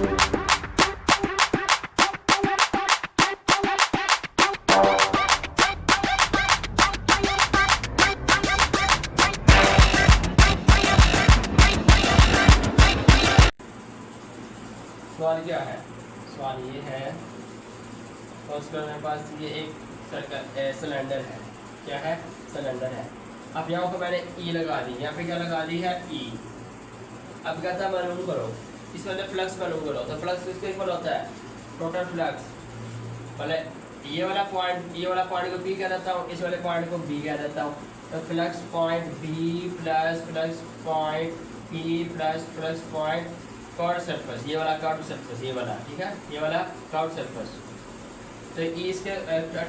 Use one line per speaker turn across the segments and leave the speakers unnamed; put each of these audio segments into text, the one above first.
सवाल क्या है, सवाल ये है उसके मेरे पास ये एक सर्कल सिलेंडर है। क्या है? सिलेंडर है। अब यहाँ पर मैंने ई लगा दी, यहाँ पे क्या लगा दी है? ई। अब कहता है मालूम करो, इस वाले फ्लक्स मालूम करो। तो फ्लक्स किसके इक्वल होता है? Total flux. पहले ये वाला पॉइंट को पी कह देता हूँ, इस वाले पॉइंट को बी कह देता हूँ। तो flux point B plus flux point P plus flux point curve surface, ये वाला कर्व सरफेस, ये वाला, ठीक है, ये वाला कर्व सरफेस। तो इसके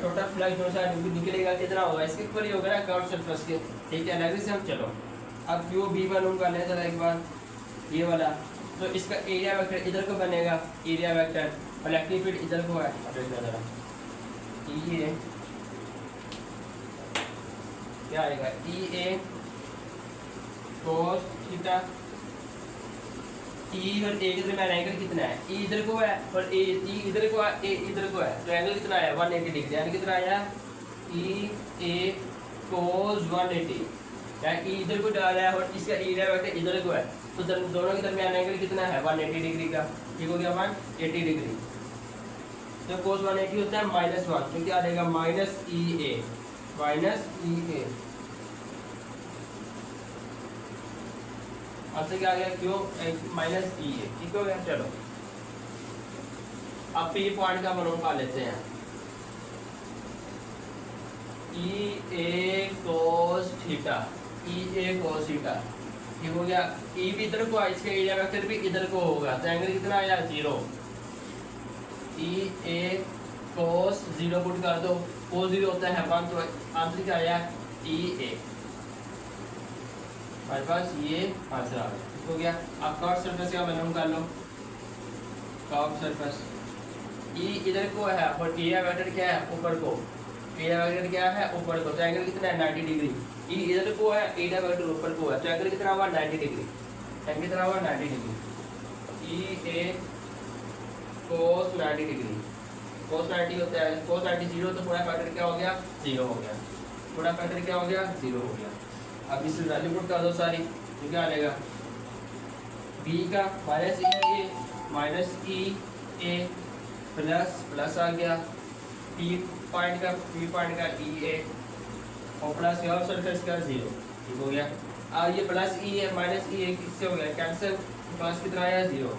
टोटल फ्लक्स जो सा निकलेगा कितना होगा? इसके इक्वल ही होगा ना कर्व सरफेस के, ठीक है। अलग से हम चलो अब क्यू बी मालूम कर लें जरा एक बार, ये वाला। तो इसका एरिया वेक्टर इधर को बनेगा, एरिया वेक्टर, और इलेक्ट्रिक फील्ड इधर को है। अब देखना जरा ई ए क्या आएगा? ई ए कोस थीटा, ई और ए के दरमियान एंगल कितना है? ई इधर को है और ए ई इधर को है, ए इधर को है, तो एंगल कितना है? 180 डिग्री। यानी कितना आया? ई ए कोस 180। या ई इधर को जा रहा है और इसका एरिया वेक्टर इधर को है, तो दोनों के दरमियान एंगल कितना है? 180 डिग्री का। ठीक हो गया? 180 डिग्री। तो कोस 180 होता है -1, तो क्या आ जाएगा? माइनस ई ए, माइनस ई ए। आपसे क्या आ गया? क्यों? माइनस ई ए। ठीक हो गया? चलो अब पी पॉइंट का मालूम पा लेते हैं। ई ए कोस थीटा, ई ए कोस थीटा। ठीक हो गया? ई भी इधर को है, इसका एरिया वेक्टर भी इधर को होगा, तो एंगल कितना आया? 0। ई ए कोस 0 पुट कर दो, कोस 0 होता है 1, तो आंसर क्या आया? ई ए। हमारे पास ये आंसर आ गया। हो गया? अब कर्व सरफेस का मालूम कर लो। कर्व सरफेस ई इधर को है और एरिया वेक्टर क्या है? ऊपर को। एरिया वेक्टर क्या है? ऊपर को, तो एंगल कितना है? 90 डिग्री। ई इधर को है, एरिया वेक्टर ऊपर को है, तो एंगल कितना हुआ? 90 डिग्री। एंगल कितना हुआ? 90 डिग्री। ई ए कोस 90 डिग्री, कोस 90 होता है, कोस 90 0, तो पूरा फैक्टर क्या हो गया? 0 हो गया। पूरा फैक्टर क्या हो गया? 0 हो गया। अब इस वैल्यू पुट कर दो सारी, तो क्या आ जाएगा? बी का माइनस ई ए प्लस प्लस आ गया, पी पॉइंट का ई ए और प्लस कर्व सरफेस का 0। ठीक हो गया? और ये प्लस ई ए माइनस ई ए किससे हो गया? कैंसिल। प्लस कितना आया? 0।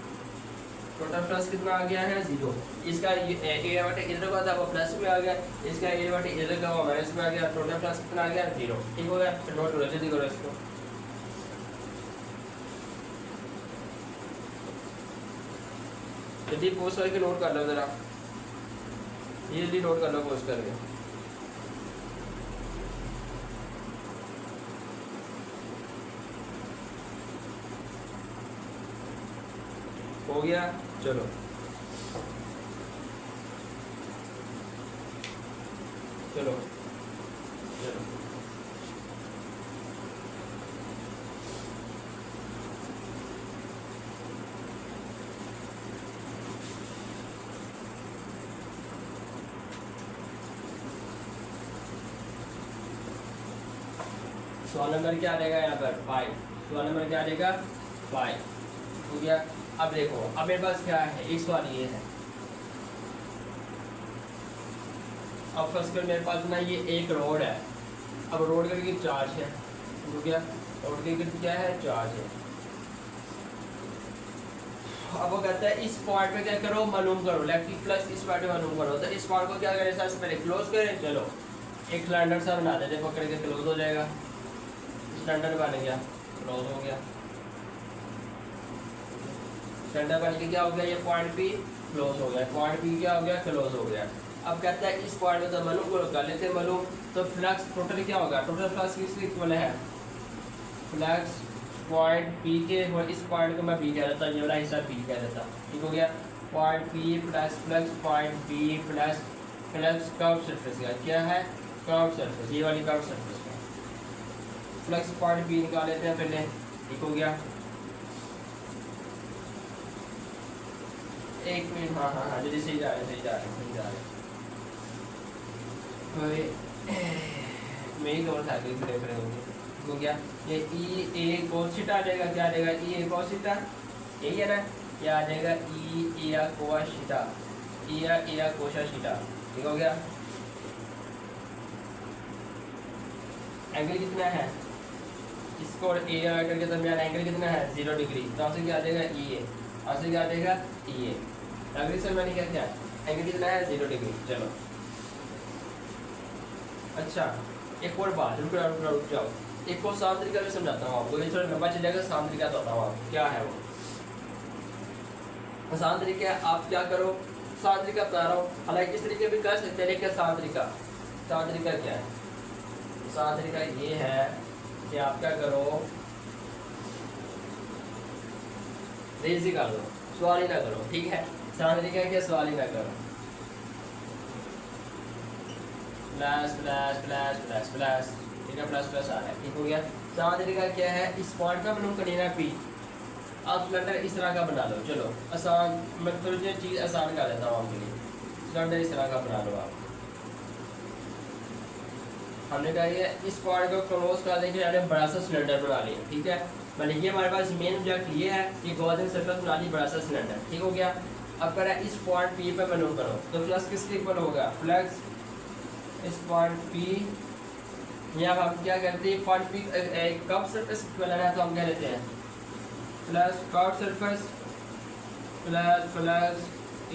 टोटल प्लस कितना आ गया है? 0। इसका एरिया वेक्टर इधर का था, वो प्लस में आ गया, इसका एरिया वेक्टर इधर का वो माइनस में आ गया, टोटल प्लस कितना आ गया? 0। ठीक हो गया? फिर नोट करो, जल्दी करो इसको। जल्दी पोस्ट करके नोट कर लो जरा, ये जल्दी नोट कर लो पोस्ट करके। हो गया? चलो चलो चलो सवाल नंबर क्या रहेगा यहाँ पर? 5। सवाल नंबर क्या रहेगा? 5। हो गया? अब देखो, अब मेरे पास क्या है? एक सवाल ये है। अब फर्स्ट कर मेरे पास ना ये एक रोड है। अब रोड का कितना चार्ज है? हो गया? रोड का कितना क्या है? चार्ज है। अब वो कहता है इस पॉइंट पे क्या करो? मालूम करो, इलेक्ट्रिक फ्लक्स इस पॉइंट पे मालूम करो। तो इस पॉइंट को क्या करें? सबसे पहले क्लोज करें। चलो एक सिलेंडर सा बना देते, पकड़ के क्लोज हो जाएगा। सिलेंडर बन गया, क्लोज हो गया। सिलेंडर बन के क्या हो गया? ये पॉइंट पी क्लोज हो गया, पॉइंट पी क्या हो गया? क्लोज हो गया। अब कहता है इस पॉइंट में तो मालूम करो, कर लेते हैं मालूम। तो फ्लक्स टोटल क्या होगा? टोटल फ्लक्स किसके इक्वल है? फ्लक्स पॉइंट पी के, और इस पॉइंट को मैं पी कह देता, ये वाला हिस्सा पी कह देता। ठीक हो गया? Point P plus flux point P plus flux curve surface का क्या है? कर्व सरफेस, ये वाली कर्व सरफेस का फ्लक्स पॉइंट पी निकाल लेते हैं पहले। ठीक हो गया? एक मिनट, हाँ हाँ हाँ जी सही जा रहे, सही जा रहे, सही जा रहे। मेरी दो था कि खड़े खड़े होंगे तो क्या ये ई ए कोस थीटा आ जाएगा, क्या आ जाएगा ई ए कोस थीटा, यही है ना, क्या आ जाएगा ई ए कोस थीटा, ई ए कोस थीटा, ठीक हो गया। एंगल कितना है इसको और ए वेक्टर के दरमियान एंगल कितना है 0 डिग्री, तो आपसे क्या आ जाएगा ई ए, आपसे क्या आ जाएगा ई ए, अगली से मैंने क्या किया एंगल कितना है 0 डिग्री। चलो अच्छा एक और बात, रुक जाओ, एक और आसान तरीका भी समझाता हूँ आपको, ये थोड़ा लंबा चलेगा, आसान तरीका तो बताता हूँ आपको क्या है वो। आसान तरीका है, आप क्या करो, आसान तरीका बता रहा हूँ, हालांकि इस तरीके भी कर सकते हैं, लेकिन आसान तरीका क्या है, आसान तरीका ये है कि आप क्या करो, रेज़ ही कर दो, सवाल ही ना करो, ठीक है। आसान तरीका है कि सवाल ही ना करो, plus plus plus plus plus, ठीक है, प्लस प्लस आ रहा है, ठीक हो गया। आसान तरीका क्या है, इस पॉइंट का मालूम करना पी, आप सिलेंडर इस तरह का बना लो। चलो आसान, मैं थोड़ी चीज़ आसान कर देता हूँ आपके लिए, सिलेंडर इस तरह का बना लो आप। हमने कहा ये इस पॉइंट को क्लोज कर देंगे, हमने बड़ा सा सिलेंडर बना लिया, ठीक है। मतलब ये हमारे पास मेन ऑब्जेक्ट ये है कि गॉसियन सर्कल बना ली, बड़ा सा सिलेंडर, ठीक हो गया। अब कह रहा है इस पॉइंट पी पे मालूम करो, तो फ्लक्स किसके इक्वल होगा, फ्लक्स इस पॉइंट पी, यहाँ हम क्या करते हैं, पॉइंट पी कर्व सरफेस बनाना है तो हम क्या लेते हैं plus curve surface plus flux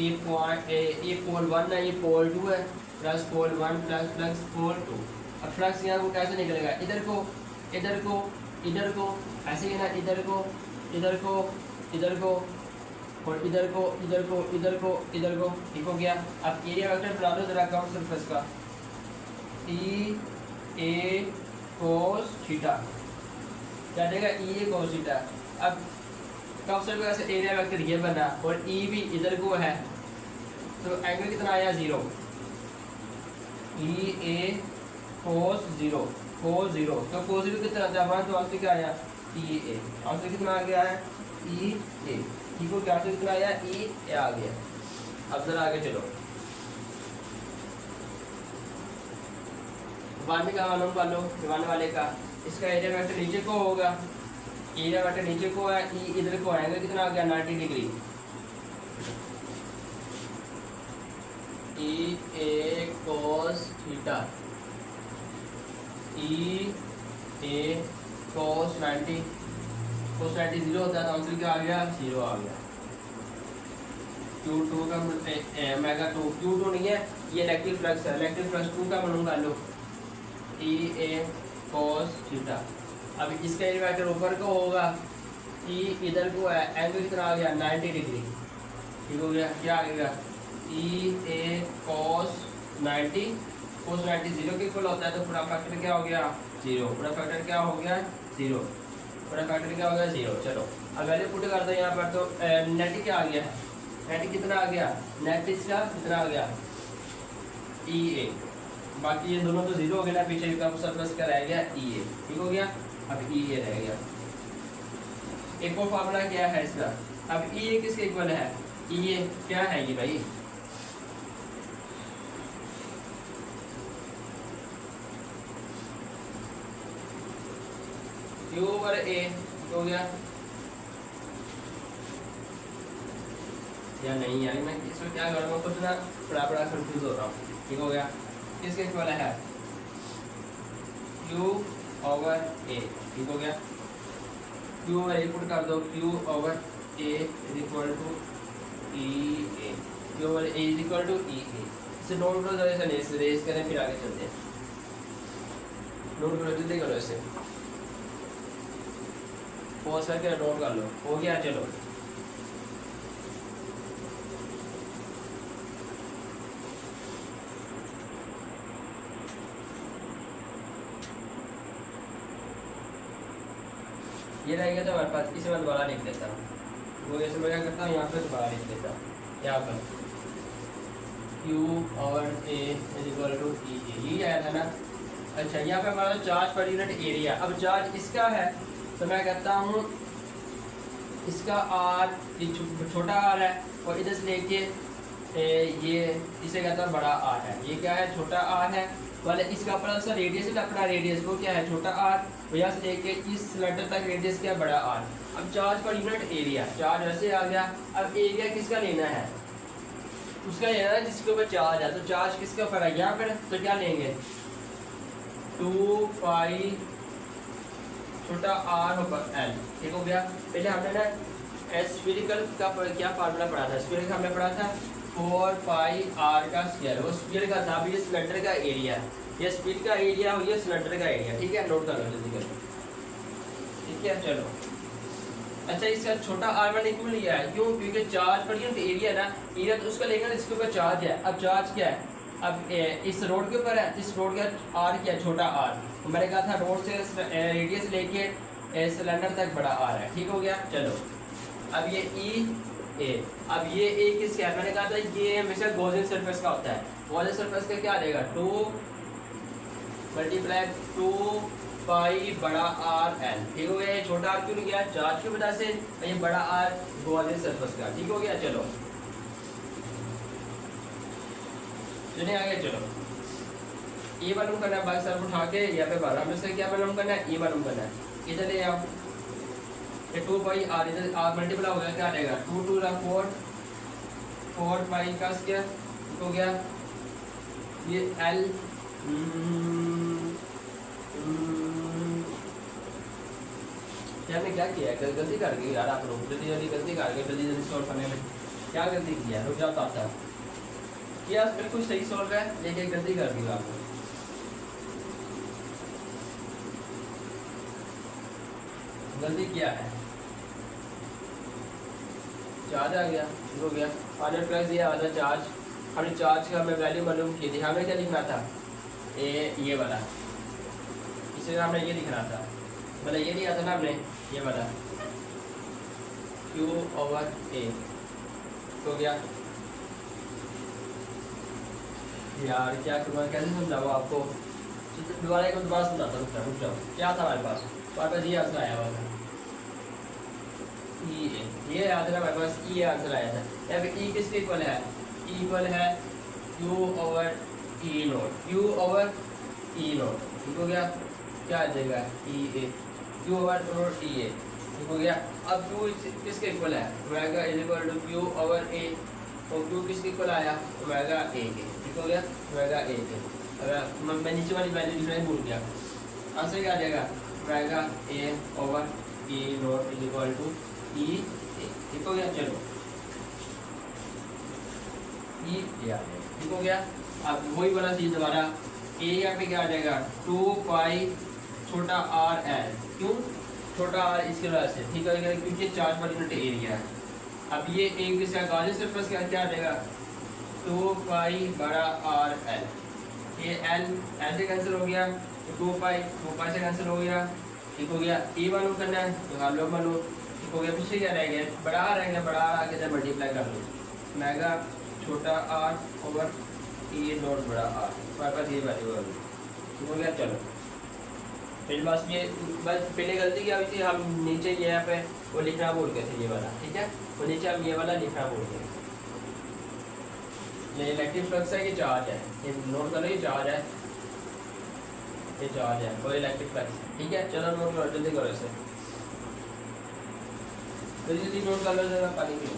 A point A pole 1 है, ये पोल 2 है, plus pole 1 plus flux pole 2। अब फ्लक्स यहाँ को कैसे निकलेगा, इधर को इधर को इधर को, ऐसे ही ना, इधर को इधर को इधर को और इधर को इधर को इधर को इधर को, ठीक हो गया। अब एरिया वेक्टर बना दो जरा कर्व सरफेस का, ई ए कोस थीटा, क्या देगा ई ए कोस थीटा। अब कर्व सरफेस से एरिया वेक्टर ये बना और ई भी इधर को है, तो एंगल कितना आया 0, ई ए कोस 0 कोस 0, तो कोस 0 कितना आता है, तो आंसर क्या आया ई ए, आंसर कितना आ गया है ई ए, ठीक हो, क्या आंसर कितना आया ई ए आ गया। अब जरा आगे चलो, बारहवीं का मालूम कर लो, दिवाने वाले का, इसका एरिया वेक्टर नीचे को होगा, एरिया वेक्टर नीचे को है, ई इधर को आएगा, कितना आ गया 90 डिग्री, ई ए कोस थीटा, ई ए कोस 90, कोस 90 0 होता है, तो आंसर क्या आ गया 0 आ गया। Q2 का मेगा 2 Q2 नहीं है, ये इलेक्ट्रिक फ्लक्स है, इलेक्ट्रिक फ्लक्स 2 का मालूम कर लो, ई ए कोस थीटा। अब इसका एरिया वेक्टर ऊपर को होगा, ई इधर को है, एंगल कितना आ गया 90 डिग्री, ठीक हो गया, क्या आ गया ई ए कोस 90, कोस 90 0 के इक्वल होता है, तो पूरा फैक्टर क्या हो गया 0, पूरा फैक्टर क्या हो गया 0, पूरा फैक्टर क्या हो गया 0। चलो अब वैल्यू पुट कर दो यहाँ पर, तो नेट क्या आ गया, नेट कितना आ गया, नेट इसका कितना आ गया ई ए, बाकी ये दोनों तो 0 हो गए ना, पीछे का सरफेस का रह गया ई ए, ठीक हो गया। अब ई ए रह गया, एक और फार्मूला क्या है इसका, अब ई ए किसके इक्वल है, ई ए क्या है ये भाई, Q ओवर ए, हो गया या नहीं यार, मैं इसमें क्या कर रहा हूँ, कुछ ना बड़ा कंफ्यूज हो रहा हूँ, ठीक हो गया। किसके इक्वल है Q ओवर ए, ठीक हो गया, Q ओवर ए पुट कर दो, Q over A is equal to E A, Q over A is equal to E A. इसे नोट करो जरा, इसे रेस करें फिर आगे चलते हैं, नोट करो जल्दी करो, इसे पॉज करके नोट कर लो, हो गया। चलो ये रह गया, तो हमारे पास इसे मैं दोबारा लिख लेता हूँ, वो ऐसे मैं क्या करता हूँ, यहाँ पे दोबारा लिख लेता हूँ, यहाँ पर Q और A is equal to E ए, यही आया था ना। अच्छा यहाँ पे हमारा चार्ज पर यूनिट एरिया, अब चार्ज इसका है तो मैं कहता हूँ इसका आर ये छोटा आर है, और इधर से लेके ये इसे कहता है बड़ा आर है। ये क्या है, छोटा आर है वाले। इसका अपना सा रेडियस है, अपना रेडियस वो क्या है, छोटा आर। यहाँ से लेके इस सिलेंडर तक रेडियस क्या है, बड़ा आर। अब charge per unit area, charge वैसे आ गया। अब एरिया किसका लेना है, उसका लेना है जिसके ऊपर चार्ज है। तो चार्ज किसके ऊपर है, यहाँ पर। तो क्या लेंगे, 2 पाई छोटा आर ऊपर एल। ठीक हो गया। पहले हमने ना स्फीरिकल का क्या फार्मूला पढ़ा था, स्फीरिकल हमने पढ़ा था 4 पाई आर का स्क्वायर। वो स्फीयर का था, अभी ये सिलेंडर का एरिया है, ये स्फीयर का एरिया और ये सिलेंडर का एरिया। ठीक है, नोट कर लो जल्दी कर। ठीक है, चलो। अच्छा, इसका छोटा आर मैंने क्यों लिया है, क्यों, क्योंकि चार्ज पर यूनिट एरिया ना, एरिया तो उसका लेगा जिसके ऊपर चार्ज है। अब चार्ज क्या है, अब इस रोड के ऊपर है, इस रोड का आर क्या है, छोटा आर। तो मैंने कहा था रोड से रेडियस लेके सिलेंडर तक बड़ा आर है। ठीक हो गया, चलो। अब ये ई ए, अब ये ए किसका है, मैंने कहा था ये हमेशा गॉसियन सरफेस का होता है। गॉसियन सरफेस का क्या देगा, 2 मल्टीप्लाई 2 पाई बड़ा आर एल। ठीक हो गया। ये छोटा आर क्यों नहीं गया, चार्ज की वजह से, ये बड़ा आर गॉसियन सरफेस का। ठीक हो गया, चलो चलिए आगे चलो। ए मालूम करना है, बाकी सब उठा के यहाँ पे बारह में से क्या मालूम करना है, ए मालूम करना है। इधर ले आओ, ये 2 पाई आर, इधर आर मल्टीप्लाई हो गया, क्या आएगा, 2 2 4 4 पाई का क्या हो गया, ये एल हमने क्या किया है, गलती कर गई यार आप लोग, जल्दी जल्दी गलती कर गए, जल्दी जल्दी सॉल्व करने में क्या गलती किया, रुक जाता था किया, बिल्कुल सही सॉल्व है लेकिन गलती कर दी आपने। गलती किया है, चार्ज आ गया, शुरू हो गया 100 प्लस ये आधा चार्ज। हमने चार्ज का हमें वैल्यू मालूम की थी, हमें क्या लिखना था, ये वाला, इसलिए हमने ये लिखना था, मतलब ये लिया था ना हमने, ये वाला Q ओवर A हो गया। यार क्या करूँ, कैसे समझाऊँ आपको, दोबारा एक दोबारा समझाता हूँ, रुक जाओ। क्या था हमारे पास ये आंसर आया हुआ था, ये आंसर हमारे पास ये आंसर आया था। यहाँ पे ई किसके इक्वल है, इक्वल है Q over E note, Q over E note. ठीक हो गया, क्या आ जाएगा E A, Q over note E A। ठीक हो गया। अब Q किसके इक्वल है, omega is equal to Q over A, और Q किसके इक्वल आया, ओमेगा A के। ठीक हो गया, ओमेगा A के। अगर मैं नीचे वाली वैल्यू लिखना ही भूल गया, आंसर क्या आ जाएगा, omega A over E naught is equal to E A। ठीक हो गया, चलो E A आ गया। ठीक हो गया। अब वही वाला चीज दोबारा, A यहाँ पे क्या आ जाएगा, 2 पाई छोटा r एल। क्यों छोटा r, इसकी वजह से। ठीक है, क्योंकि चार्ज पर यूनिट एरिया है। अब ये एक दूसरा गाजर सरफेस का क्या आ जाएगा, 2 पाई बड़ा r एल। ये एल से कैंसिल हो गया, 2 पाई से कैंसिल हो गया। ठीक हो गया। ए मालूम करना है तो हाल लो मालूम। ठीक हो गया, पीछे क्या रह गया, बड़ा r रह गया, बड़ा r आके इधर मल्टीप्लाई कर लो, मेगा छोटा r ओवर E नोट बड़ा R, हमारे पास ये वैल्यू है। ठीक हो गया, चलो फिर बस ये बस पहले गलती क्या हुई थी, हम नीचे यहाँ पे वो लिखना भूल गए थे, ये वाला। ठीक है, वो नीचे हम ये वाला लिखना भूल गए। ये इलेक्ट्रिक फ्लक्स है, ये चार्ज है, ये नोट करो, ये चार्ज है, ये चार्ज है और इलेक्ट्रिक फ्लक्स। ठीक है, चलो नोट करो, जल्दी करो इसे, जल्दी नोट कर लो, जरा पानी पीओ।